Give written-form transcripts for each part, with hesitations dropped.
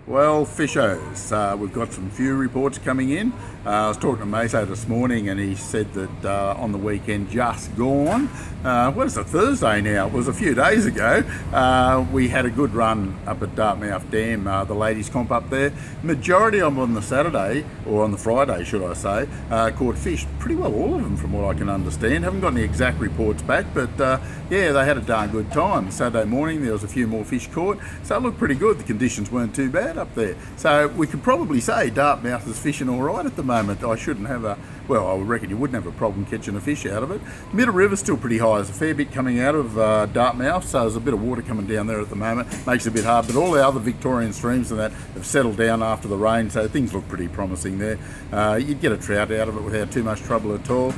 Well, fishers, we've got some few reports coming in. I was talking to Maso this morning and he said that on the weekend just gone, what is it, Thursday now? It was a few days ago. We had a good run up at Dartmouth Dam, the ladies comp up there. Majority of them on the Saturday, or on the Friday should I say, caught fish. Pretty well all of them from what I can understand. Haven't got any exact reports back, but yeah, they had a darn good time. Saturday morning there was a few more fish caught, so it looked pretty good. The conditions weren't too bad up there. So we could probably say Dartmouth is fishing all right at the moment. I shouldn't have well, I reckon you wouldn't have a problem catching a fish out of it. Middle River's still pretty high. There's a fair bit coming out of Dartmouth, so there's a bit of water coming down there at the moment. Makes it a bit hard, but all the other Victorian streams and that have settled down after the rain, so things look pretty promising there. You'd get a trout out of it without too much trouble at all.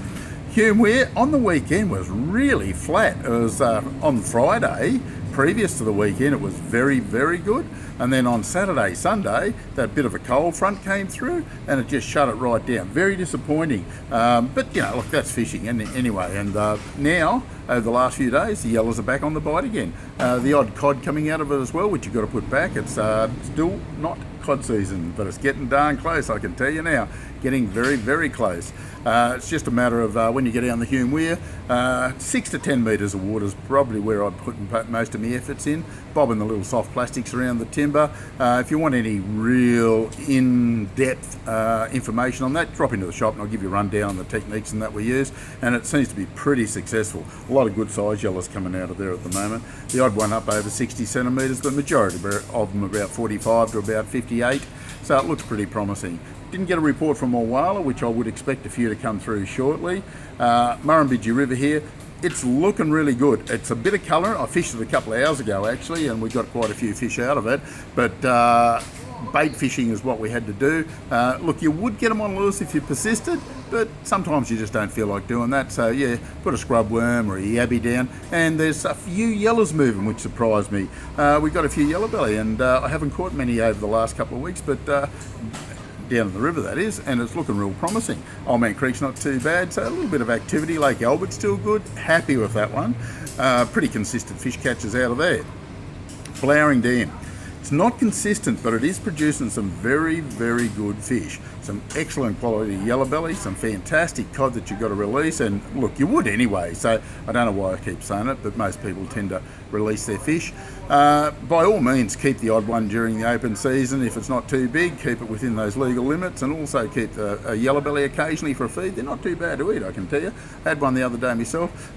Hume Weir on the weekend was really flat. It was on Friday, previous to the weekend, it was very, very good. And then on Saturday, Sunday, that bit of a cold front came through and it just shut it right down. Very disappointing. But, you know, look, that's fishing anyway. And now, over the last few days, the yellows are back on the bite again. The odd cod coming out of it as well, which you've got to put back. It's still not cod season, but it's getting darn close, I can tell you now. Getting very, very close. It's just a matter of when you get down the Hume Weir, 6 to 10 metres of water is probably where I'd put most of my efforts in, bobbing the little soft plastics around the timber. If you want any real in-depth information on that, drop into the shop and I'll give you a rundown on the techniques and that we use, and it seems to be pretty successful. A lot of good size yellows coming out of there at the moment. The odd one up over 60 centimetres, but majority of them about 45 to about 58, so it looks pretty promising. Didn't get a report from Wagga, which I would expect a few to come through shortly. Murrumbidgee River here, it's looking really good. It's a bit of colour. I fished it a couple of hours ago actually, and we got quite a few fish out of it, but bait fishing is what we had to do. Look, you would get them on lures if you persisted, but sometimes you just don't feel like doing that. So yeah, put a scrub worm or a yabby down, and there's a few yellows moving, which surprised me. We got a few yellow belly, and I haven't caught many over the last couple of weeks, but down in the river that is, and it's looking real promising. Old Man Creek's not too bad, so a little bit of activity. Lake Albert's still good, happy with that one. Pretty consistent fish catches out of there. Flowering Dam, it's not consistent, but it is producing some very, very good fish. Some excellent quality yellow belly, some fantastic cod that you've got to release, and look, you would anyway, so I don't know why I keep saying it, but most people tend to release their fish. By all means, keep the odd one during the open season. If it's not too big, keep it within those legal limits, and also keep a yellow belly occasionally for a feed. They're not too bad to eat, I can tell you. I had one the other day myself.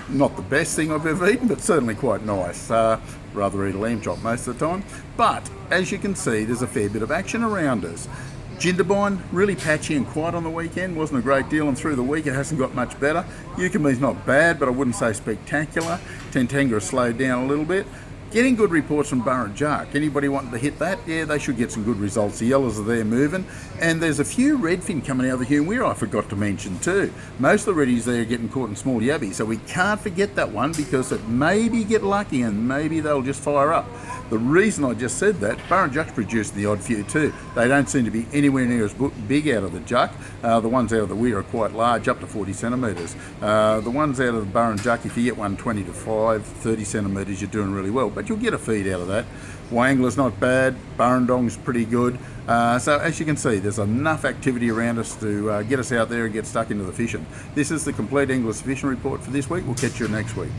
Not the best thing I've ever eaten, but certainly quite nice. Rather eat a lamb chop most of the time. But as you can see, there's a fair bit of action around us. Jindabyne, really patchy and quiet on the weekend, wasn't a great deal, and through the week it hasn't got much better. Yucumbe's not bad, but I wouldn't say spectacular. Tentanga has slowed down a little bit. Getting good reports from Burrinjuck. Anybody wanting to hit that? Yeah, they should get some good results. The yellows are there moving. And there's a few redfin coming out of the Hume Weir I forgot to mention too. Most of the reddies there are getting caught in small yabbies, so we can't forget that one because it maybe get lucky and maybe they'll just fire up. The reason I just said that, Burrinjuck's producing the odd few too. They don't seem to be anywhere near as big out of the Juck. The ones out of the Weir are quite large, up to 40 centimetres. The ones out of the Burrinjuck, if you get one 20 to 30 centimetres, you're doing really well, but you'll get a feed out of that. Wangler's not bad, Burrendong's pretty good. So as you can see, there's enough activity around us to get us out there and get stuck into the fishing. This is the Compleat English Fishing Report for this week. We'll catch you next week.